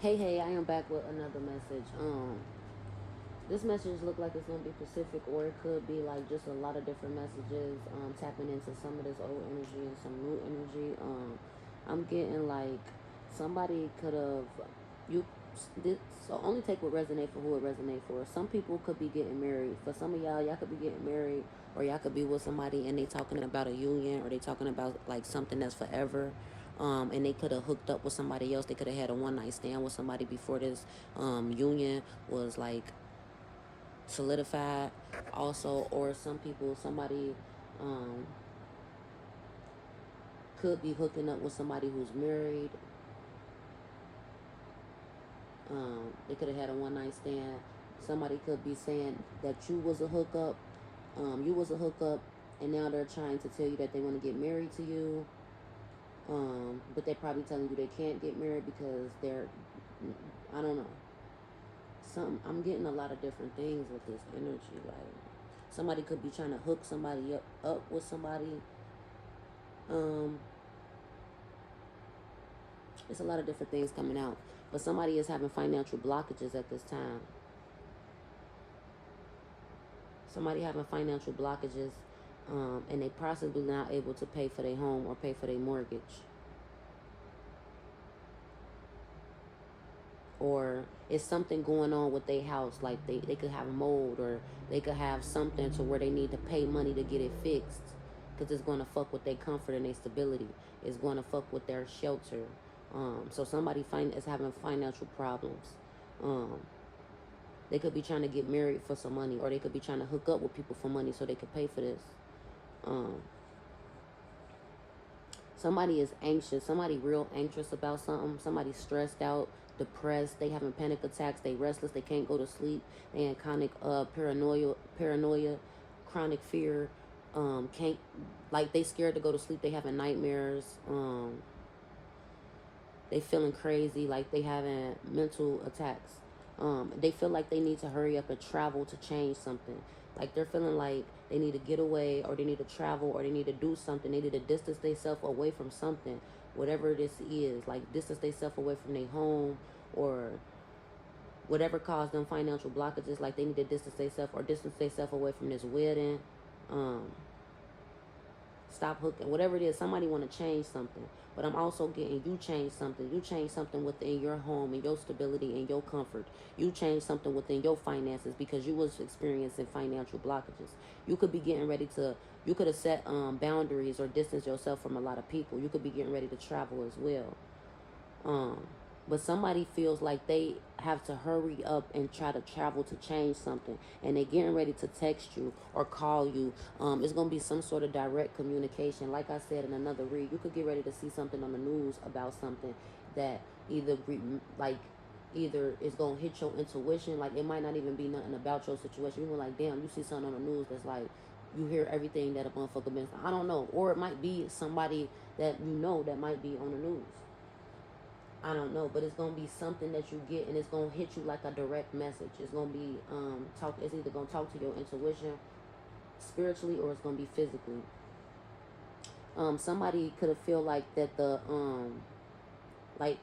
Hey, I am back with another message. This message look like it's gonna be Pacific, or it could be like just a lot of different messages. Tapping into some of this old energy and some new energy. I'm getting like somebody could have you. So only take what resonate for who it resonate for. Some people could be getting married. For some of y'all could be getting married, or y'all could be with somebody and they talking about a union, or they talking about like something that's forever. And they could have hooked up with somebody else. They could have had a one night stand with somebody before this union was like solidified. Also, or some people, somebody um, could be hooking up with somebody who's married. They could have had a one night stand. Somebody could be saying that you was a hookup. You was a hookup, and now they're trying to tell you that they want to get married to you. But they're probably telling you they can't get married because they're, I don't know. I'm getting a lot of different things with this energy. Like somebody could be trying to hook somebody up with somebody. Um, it's a lot of different things coming out. But somebody is having financial blockages at this time. Somebody having financial blockages, and they possibly not able to pay for their home or pay for their mortgage. Or it's something going on with their house, like they could have mold, or they could have something to where they need to pay money to get it fixed, because it's going to fuck with their comfort and their stability. It's going to fuck with their shelter. So somebody is having financial problems. They could be trying to get married for some money, or they could be trying to hook up with people for money so they could pay for this. um, Somebody is anxious. Somebody real anxious about something. Somebody stressed out, depressed. They having panic attacks. They restless. They can't go to sleep. They in chronic paranoia, chronic fear. Can't, like, they scared to go to sleep. They having nightmares. They feeling crazy. Like they having mental attacks. They feel like they need to hurry up and travel to change something. Like they're feeling like they need to get away, or they need to travel, or they need to do something. They need to distance themselves away from something, whatever this is. Like distance themselves away from their home, or whatever caused them financial blockages. Like they need to distance themselves, or distance themselves away from this wedding. Stop hooking, whatever it is. Somebody want to change something, but I'm also getting you change something. You change something within your home and your stability and your comfort. You change something within your finances because you was experiencing financial blockages. You could be getting ready to, you could have set boundaries or distance yourself from a lot of people. You could be getting ready to travel as well. um but somebody feels like they have to hurry up and try to travel to change something, and they getting ready to text you or call you. It's going to be some sort of direct communication. Like I said in another read, you could get ready to see something on the news about something that like either it's going to hit your intuition. Like it might not even be nothing about your situation. You're like, damn, you see something on the news that's like, you hear everything that a motherfucker been, I don't know. Or it might be somebody that you know that might be on the news. I don't know, but it's gonna be something that you get, and it's gonna hit you like a direct message. It's gonna be talk. It's either gonna talk to your intuition, spiritually, or it's gonna be physically. Somebody could have feel like that like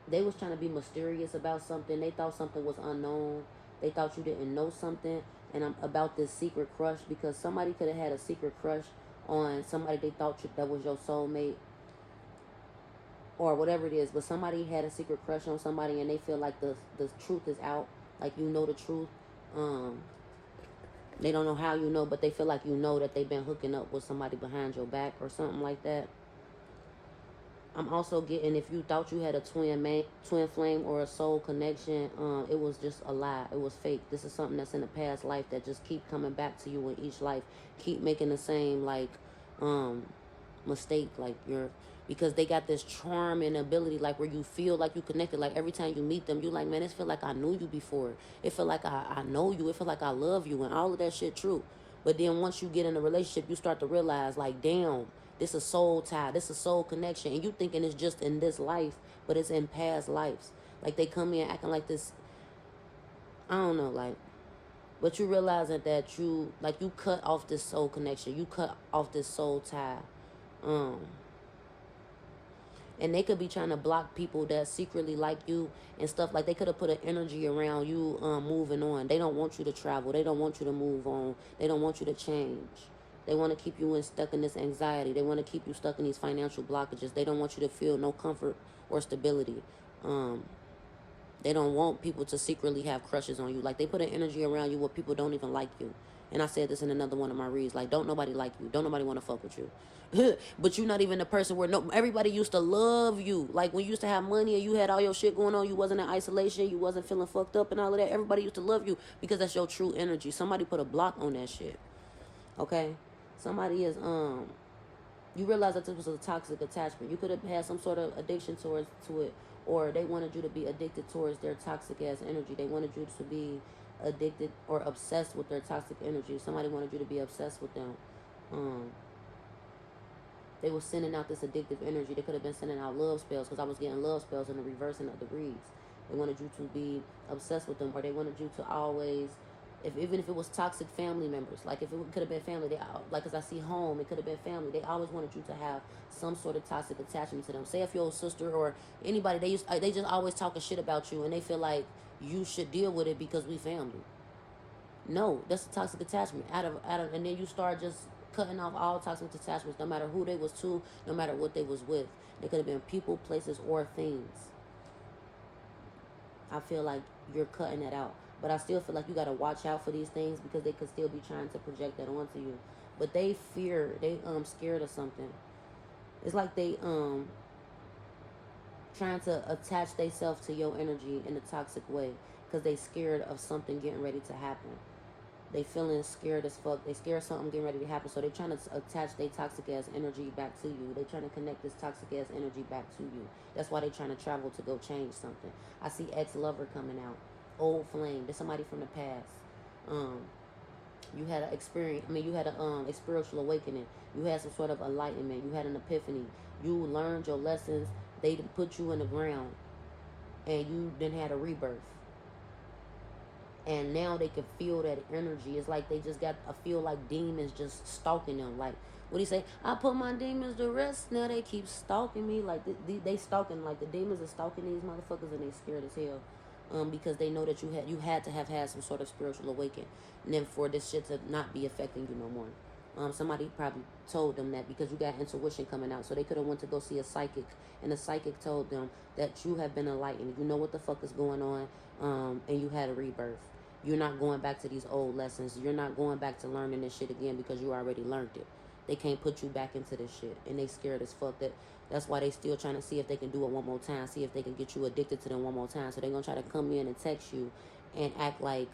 they was trying to be mysterious about something. They thought something was unknown. They thought you didn't know something, and I'm about this secret crush, because somebody could have had a secret crush on somebody they thought that was your soulmate, or whatever it is. But somebody had a secret crush on somebody, and they feel like the truth is out. Like, you know the truth. um they don't know how you know, but they feel like you know that they've been hooking up with somebody behind your back or something like that. I'm also getting, if you thought you had a twin flame or a soul connection, it was just a lie. It was fake. This is something that's in the past life that just keep coming back to you in each life. Keep making the same like mistake, like you're, because they got this charm and ability, like where you feel like you connected. Like every time you meet them, you like, man, it feel like I knew you before. It feel like I know you. It feel like I love you, and all of that shit true. But then once you get in a relationship, you start to realize, like, damn, this is soul tie, this is soul connection, and you thinking it's just in this life, but it's in past lives. Like they come in acting like this, I don't know, like, but you realizing that you, like, you cut off this soul connection, you cut off this soul tie. um And they could be trying to block people that secretly like you and stuff. Like, they could have put an energy around you moving on. They don't want you to travel. They don't want you to move on. They don't want you to change. They want to keep you stuck in this anxiety. They want to keep you stuck in these financial blockages. They don't want you to feel no comfort or stability. They don't want people to secretly have crushes on you. Like, they put an energy around you where people don't even like you. And I said this in another one of my reads. Like, don't nobody like you. Don't nobody want to fuck with you. But you're not even the person where everybody used to love you. Like, when you used to have money and you had all your shit going on, you wasn't in isolation, you wasn't feeling fucked up and all of that. Everybody used to love you because that's your true energy. Somebody put a block on that shit. Okay? Somebody is, you realize that this was a toxic attachment. You could have had some sort of addiction to it, or they wanted you to be addicted towards their toxic ass energy. They wanted you to be addicted or obsessed with their toxic energy. Somebody wanted you to be obsessed with them. They were sending out this addictive energy. They could have been sending out love spells, because I was getting love spells in the reversing of the reads. They wanted you to be obsessed with them, or they wanted you to always, even if it was toxic family members, like if it could have been family, like, as I see home, it could have been family. They always wanted you to have some sort of toxic attachment to them. Say if your sister or anybody, they just always talking shit about you, and they feel like you should deal with it because we family. No, that's a toxic attachment. And then you start just cutting off all toxic attachments, no matter who they was to, no matter what they was with. They could have been people, places, or things. I feel like you're cutting that out. But I still feel like you got to watch out for these things, because they could still be trying to project that onto you. But they scared of something. It's like they trying to attach themselves to your energy in a toxic way, because they scared of something getting ready to happen. They feeling scared as fuck. They scared something getting ready to happen. So they trying to attach their toxic ass energy back to you. They trying to connect this toxic ass energy back to you. That's why they trying to travel to go change something. I see ex-lover coming out. Old flame. There's somebody from the past. You had an experience. You had a spiritual awakening. You had some sort of enlightenment. You had an epiphany. You learned your lessons. They put you in the ground, and you then had a rebirth. And now they can feel that energy. It's like they just got feel like demons just stalking them. Like, what do you say? I put my demons to rest. Now they keep stalking me. Like, they stalking. Like, the demons are stalking these motherfuckers, and they scared as hell. Because they know that you had to have had some sort of spiritual awakening, and then for this shit to not be affecting you no more. Somebody probably told them that, because you got intuition coming out. So they could have went to go see a psychic, and the psychic told them that you have been enlightened. You know what the fuck is going on, and you had a rebirth. You're not going back to these old lessons. You're not going back to learning this shit again, because you already learned it. They can't put you back into this shit, and they scared as fuck. That's why they still trying to see if they can do it one more time, see if they can get you addicted to them one more time. So they're going to try to come in and text you and act like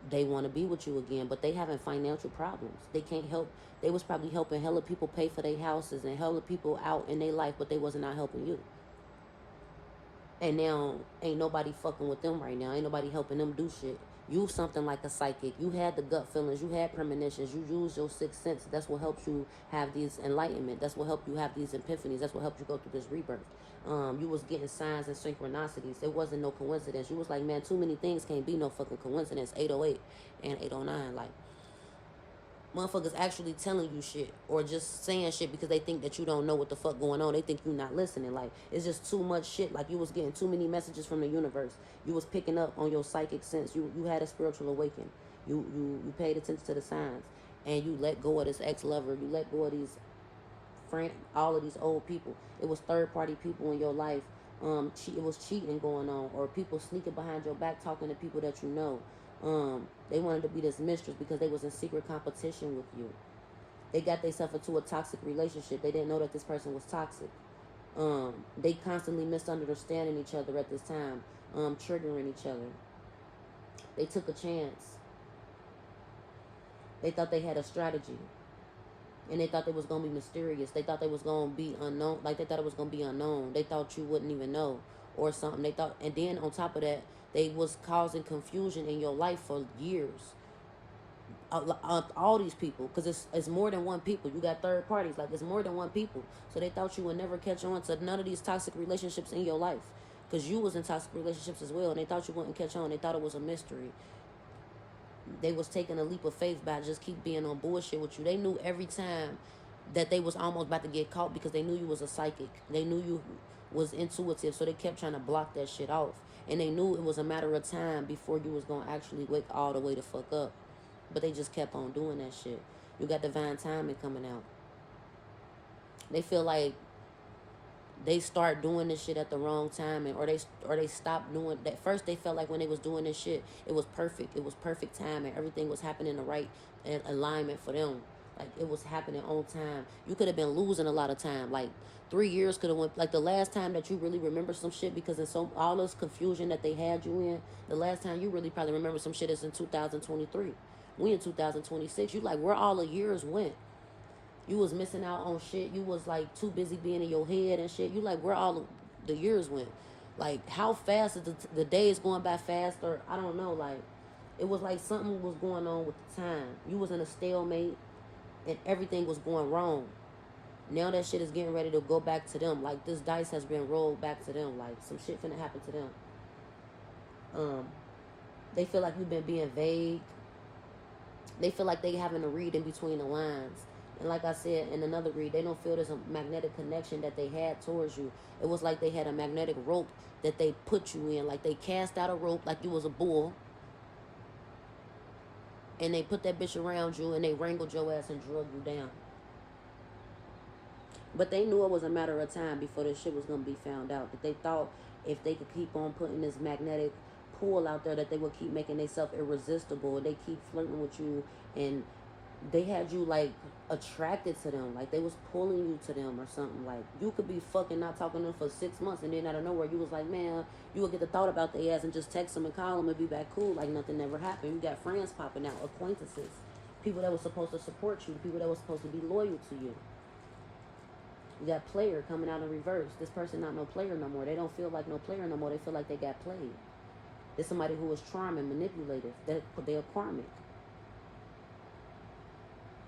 they want to be with you again, but they having financial problems. They can't help. They was probably helping hella people pay for their houses and hella people out in their life, but they wasn't not helping you. And now ain't nobody fucking with them right now. Ain't nobody helping them do shit. You something like a psychic. You had the gut feelings. You had premonitions. You used your sixth sense. That's what helps you have these enlightenment. That's what helped you have these epiphanies. That's what helped you go through this rebirth. You was getting signs and synchronicities. It wasn't no coincidence. You was like, man, too many things can't be no fucking coincidence. 808 and 809. Like, motherfuckers actually telling you shit, or just saying shit because they think that you don't know what the fuck going on. They think you not listening. Like, it's just too much shit. Like, you was getting too many messages from the universe. You was picking up on your psychic sense. You had a spiritual awakening. You paid attention to the signs, and you let go of this ex-lover. You let go of these all of these old people. It was third-party people in your life. It was cheating going on, or people sneaking behind your back talking to people that you know. They wanted to be this mistress because they was in secret competition with you. They got themselves into a toxic relationship. They didn't know that this person was toxic. They constantly misunderstanding each other at this time, triggering each other. They took a chance. They thought they had a strategy. And they thought they was going to be mysterious. They thought they was going to be unknown. Like, they thought it was going to be unknown. They thought you wouldn't even know or something. They thought, and then on top of that, they was causing confusion in your life for years. All these people, because it's more than one people. You got third parties. Like, it's more than one people. So they thought you would never catch on to none of these toxic relationships in your life, because you was in toxic relationships as well, and they thought you wouldn't catch on. They thought it was a mystery. They was taking a leap of faith by just keep being on bullshit with you. They knew every time that they was almost about to get caught because they knew you was a psychic. They knew you was intuitive, so they kept trying to block that shit off. And they knew it was a matter of time before you was going to actually wake all the way the fuck up. But they just kept on doing that shit. You got divine timing coming out. They feel like they start doing this shit at the wrong time, or they stop doing that. First they felt like when they was doing this shit, it was perfect. It was perfect time and everything was happening in the right alignment for them. Like it was happening on time. You could have been losing a lot of time. Like 3 years could have went, like the last time that you really remember some shit, because in so all this confusion that they had you in, the last time you really probably remember some shit is in 2023. We in 2026. You like where all the years went. You was missing out on shit. You was like too busy being in your head and shit. You like where all the years went. Like how fast is the days going by faster? I don't know. Like it was like something was going on with the time. You was in a stalemate and everything was going wrong. Now that shit is getting ready to go back to them. Like this dice has been rolled back to them. Like some shit finna happen to them. They feel like you've been being vague. They feel like they having to read in between the lines. And like I said in another read, they don't feel there's a magnetic connection that they had towards you. It was like they had a magnetic rope that they put you in. Like they cast out a rope like you was a bull. And they put that bitch around you and they wrangled your ass and drug you down. But they knew it was a matter of time before this shit was going to be found out. That they thought if they could keep on putting this magnetic pull out there, that they would keep making themselves irresistible. They keep flirting with you, and they had you like attracted to them, like they was pulling you to them or something. Like you could be fucking not talking to them for 6 months, and then out of nowhere you was like, man, you would get the thought about their ass and just text them and call them and be back cool like nothing ever happened. You got friends popping out, acquaintances, people that were supposed to support you, people that were supposed to be loyal to you. You got player coming out in reverse. This person not no player no more. They don't feel like no player no more. They feel like they got played. There's somebody who was charming, manipulative. They're karmic.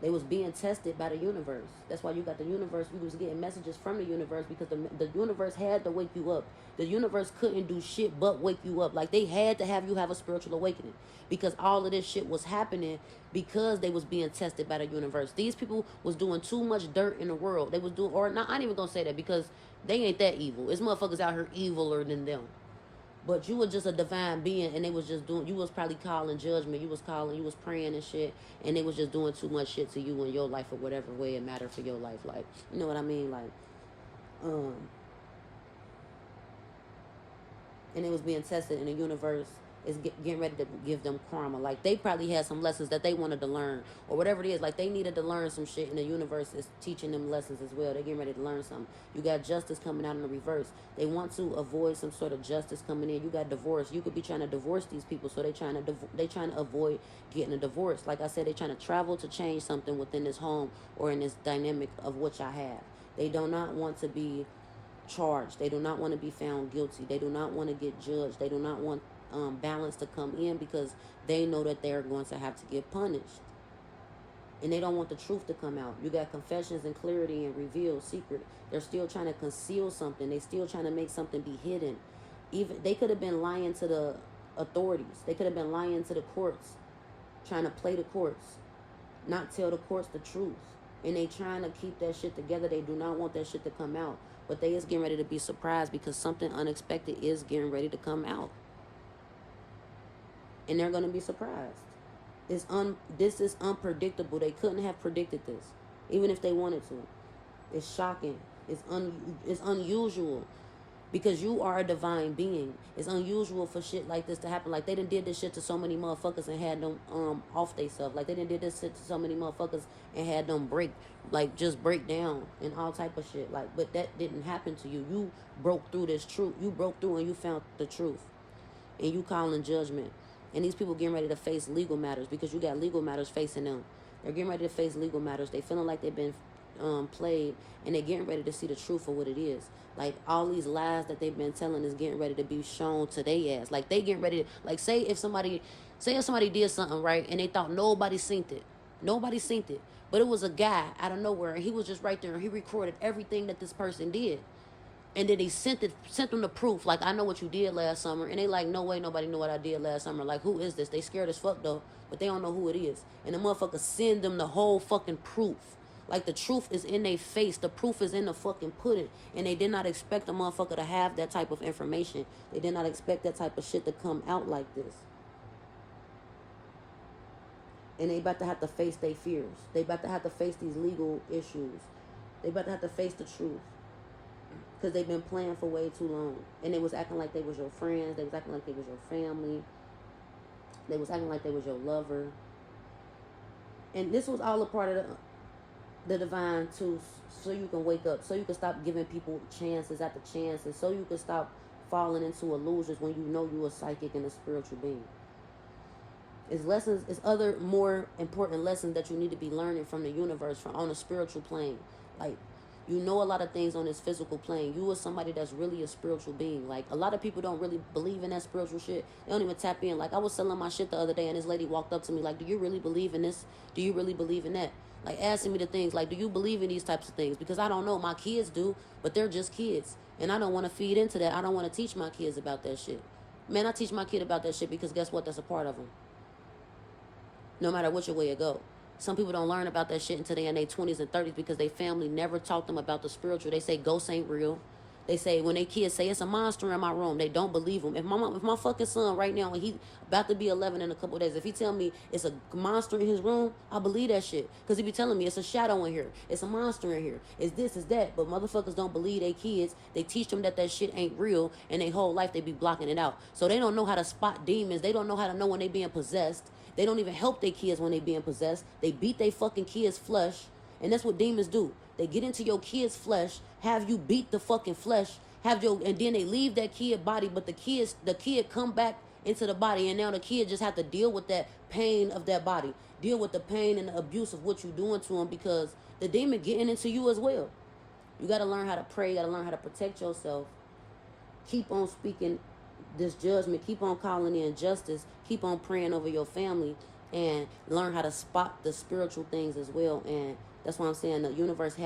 They was being tested by the universe. That's why you got the universe. We was getting messages from the universe because the universe had to wake you up. The universe couldn't do shit but wake you up. Like they had to have you have a spiritual awakening, because all of this shit was happening because they was being tested by the universe. These people was doing too much dirt in the world. They was doing, or not, I ain't even gonna say that because they ain't that evil. It's motherfuckers out here eviler than them. But you were just a divine being, and they was just doing, you was probably calling judgment, you was praying and shit, and they was just doing too much shit to you in your life or whatever way it mattered for your life. Like, you know what I mean? Like, and it was being tested, and the universe is getting ready to give them karma. Like they probably had some lessons that they wanted to learn, or whatever it is. Like they needed to learn some shit, and the universe is teaching them lessons as well. They're getting ready to learn something. You got justice coming out in the reverse. They want to avoid some sort of justice coming in. You got divorce. You could be trying to divorce these people, so they trying to avoid getting a divorce. Like I said, they trying to travel to change something within this home or in this dynamic of which I have. They do not want to be charged. They do not want to be found guilty. They do not want to get judged. They do not want balance to come in, because they know that they're going to have to get punished, and they don't want the truth to come out. You got confessions and clarity and reveal secret. They're still trying to conceal something. They still trying to make something be hidden. Even they could have been lying to the authorities. They could have been lying to the courts, trying to play the courts, not tell the courts the truth. And they trying to keep that shit together. They do not want that shit to come out. But they is getting ready to be surprised, because something unexpected is getting ready to come out. And they're going to be surprised. This is unpredictable. They couldn't have predicted this, even if they wanted to. It's shocking. It's unusual, because you are a divine being. It's unusual for shit like this to happen. Like they done did this shit to so many motherfuckers and had them off they self. Like they done did this shit to so many motherfuckers and had them break down and all type of shit. Like, but that didn't happen to you. You broke through this truth. You broke through and you found the truth, and you calling judgment. And these people getting ready to face legal matters, because you got legal matters facing them. They're getting ready to face legal matters. They feeling like they've been played, and they're getting ready to see the truth for what it is. Like all these lies that they've been telling is getting ready to be shown to their ass. Like they getting ready to, like say if somebody did something right and they thought nobody seen it, but it was a guy out of nowhere and he was just right there and he recorded everything that this person did. And then he sent them the proof, like, I know what you did last summer. And they like, no way nobody knew what I did last summer. Like, who is this? They scared as fuck, though. But they don't know who it is. And the motherfucker send them the whole fucking proof. Like, the truth is in their face. The proof is in the fucking pudding. And they did not expect a motherfucker to have that type of information. They did not expect that type of shit to come out like this. And they about to have to face their fears. They about to have to face these legal issues. They about to have to face the truth. Because they've been playing for way too long. And they was acting like they was your friends. They was acting like they was your family. They was acting like they was your lover. And this was all a part of the divine too, so you can wake up, so you can stop giving people chances after chances, so you can stop falling into illusions when you know you're a psychic and a spiritual being. It's lessons, it's other more important lessons that you need to be learning from the universe, from on a spiritual plane. Like, you know a lot of things on this physical plane. You are somebody that's really a spiritual being. Like, a lot of people don't really believe in that spiritual shit. They don't even tap in. Like, I was selling my shit the other day, and this lady walked up to me like, do you really believe in this? Do you really believe in that? Like, asking me the things, like, do you believe in these types of things? Because I don't know. My kids do, but they're just kids. And I don't want to feed into that. I don't want to teach my kids about that shit. Man, I teach my kid about that shit because guess what? That's a part of them. No matter which way it go. Some people don't learn about that shit until they're in their 20s and 30s because their family never taught them about the spiritual. They say ghosts ain't real. They say, when they kids say it's a monster in my room, they don't believe them. If my fucking son right now, and he about to be 11 in a couple of days, if he tell me it's a monster in his room, I believe that shit. Because he be telling me it's a shadow in here. It's a monster in here. It's this, it's that. But motherfuckers don't believe they kids. They teach them that shit ain't real, and their whole life they be blocking it out. So they don't know how to spot demons. They don't know how to know when they being possessed. They don't even help their kids when they being possessed. They beat their fucking kids' flesh. And that's what demons do. They get into your kid's flesh, have you beat the fucking flesh, and then they leave that kid body, but the kid come back into the body, and now the kid just have to deal with that pain of that body. Deal with the pain and the abuse of what you're doing to them, because the demon getting into you as well. You got to learn how to pray. You got to learn how to protect yourself. Keep on speaking this judgment. Keep on calling in justice. Keep on praying over your family, and learn how to spot the spiritual things as well. And that's why I'm saying the universe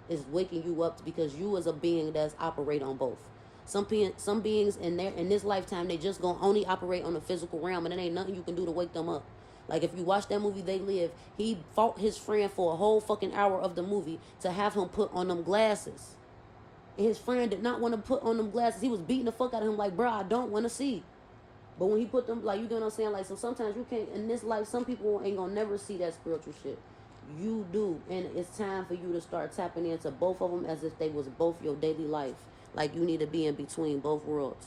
is waking you up, because you as a being that's operate on both. Some beings in this lifetime, they just gonna only operate on the physical realm, and there ain't nothing you can do to wake them up. Like, if you watch that movie They Live, he fought his friend for a whole fucking hour of the movie to have him put on them glasses. And his friend did not want to put on them glasses. He was beating the fuck out of him like, bro, I don't want to see. But when he put them, like, you get what I'm saying? Like, so sometimes you can't, in this life, some people ain't gonna never see that spiritual shit. You do. And it's time for you to start tapping into both of them as if they was both your daily life. Like, you need to be in between both worlds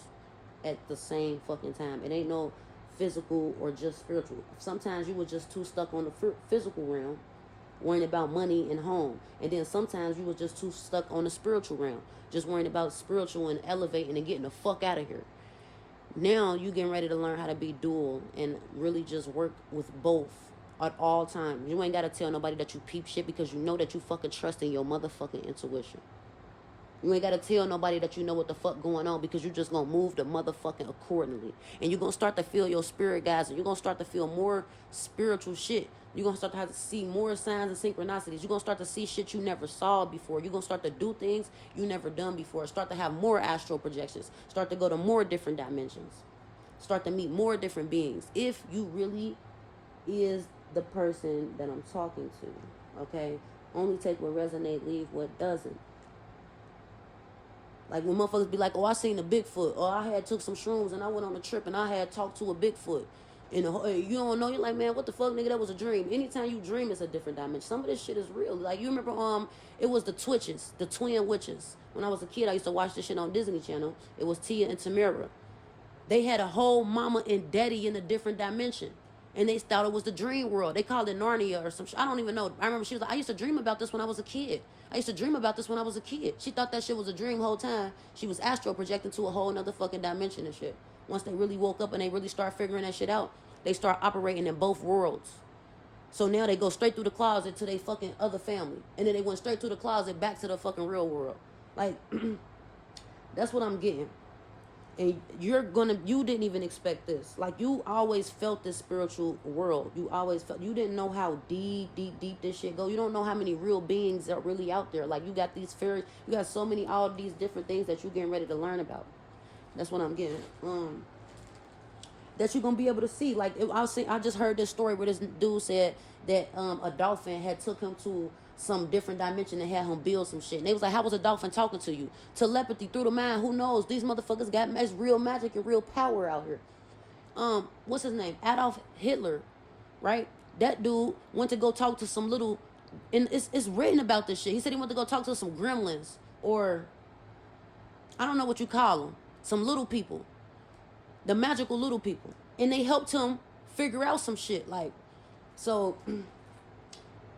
at the same fucking time. It ain't no physical or just spiritual. Sometimes you were just too stuck on the physical realm, worrying about money and home. And then sometimes you were just too stuck on the spiritual realm, just worrying about spiritual and elevating and getting the fuck out of here. Now you getting ready to learn how to be dual and really just work with both at all times. You ain't got to tell nobody that you peep shit, because you know that you fucking trust in your motherfucking intuition. You ain't got to tell nobody that you know what the fuck going on, because you just going to move the motherfucking accordingly. And you're going to start to feel your spirit guides, and you're going to start to feel more spiritual shit. You're going to start to have to see more signs and synchronicities. You're going to start to see shit you never saw before. You're going to start to do things you never done before. Start to have more astral projections. Start to go to more different dimensions. Start to meet more different beings. If you really is the person that I'm talking to, okay? Only take what resonates, leave what doesn't. Like, when motherfuckers be like, oh, I seen a Bigfoot, or I had took some shrooms and I went on a trip and I had talked to a Bigfoot. And you don't know, you're like, man, what the fuck, nigga, that was a dream. Anytime you dream, it's a different dimension. Some of this shit is real. Like, you remember, it was the Twitches, the Twin Witches. When I was a kid, I used to watch this shit on Disney Channel. It was Tia and Tamara. They had a whole mama and daddy in a different dimension. And they thought it was the dream world. They called it Narnia or some shit. I don't even know. I remember she was like, I used to dream about this when I was a kid. She thought that shit was a dream the whole time. She was astral projecting to a whole nother fucking dimension and shit. Once they really woke up and they really start figuring that shit out, they start operating in both worlds. So now they go straight through the closet to their fucking other family. And then they went straight through the closet back to the fucking real world. Like, that's what I'm getting. And you didn't even expect this. Like, you always felt this spiritual world. You didn't know how deep this shit go. You don't know how many real beings are really out there. Like, you got these fairies, you got so many, all these different things that you're getting ready to learn about. That's what I'm getting. That you're gonna be able to see. Like, I just heard this story where this dude said that a dolphin had took him to some different dimension and had him build some shit. And they was like, how was a dolphin talking to you? Telepathy through the mind. Who knows? These motherfuckers got real magic and real power out here. What's his name? Adolf Hitler, right? That dude went to go talk to some little, and it's written about this shit. He said he went to go talk to some gremlins, or I don't know what you call them, some little people, the magical little people, and they helped him figure out some shit. Like, so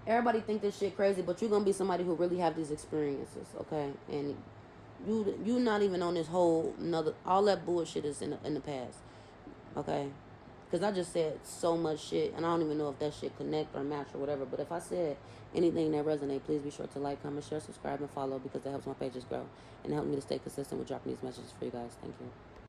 everybody think this shit crazy, but you're gonna be somebody who really have these experiences, okay? And you not even on this whole all that bullshit is in the past, okay? Because I just said so much shit, and I don't even know if that shit connect or match or whatever. But if I said anything that resonate, please be sure to like, comment, share, subscribe, and follow, because that helps my pages grow and help me to stay consistent with dropping these messages for you guys. Thank you.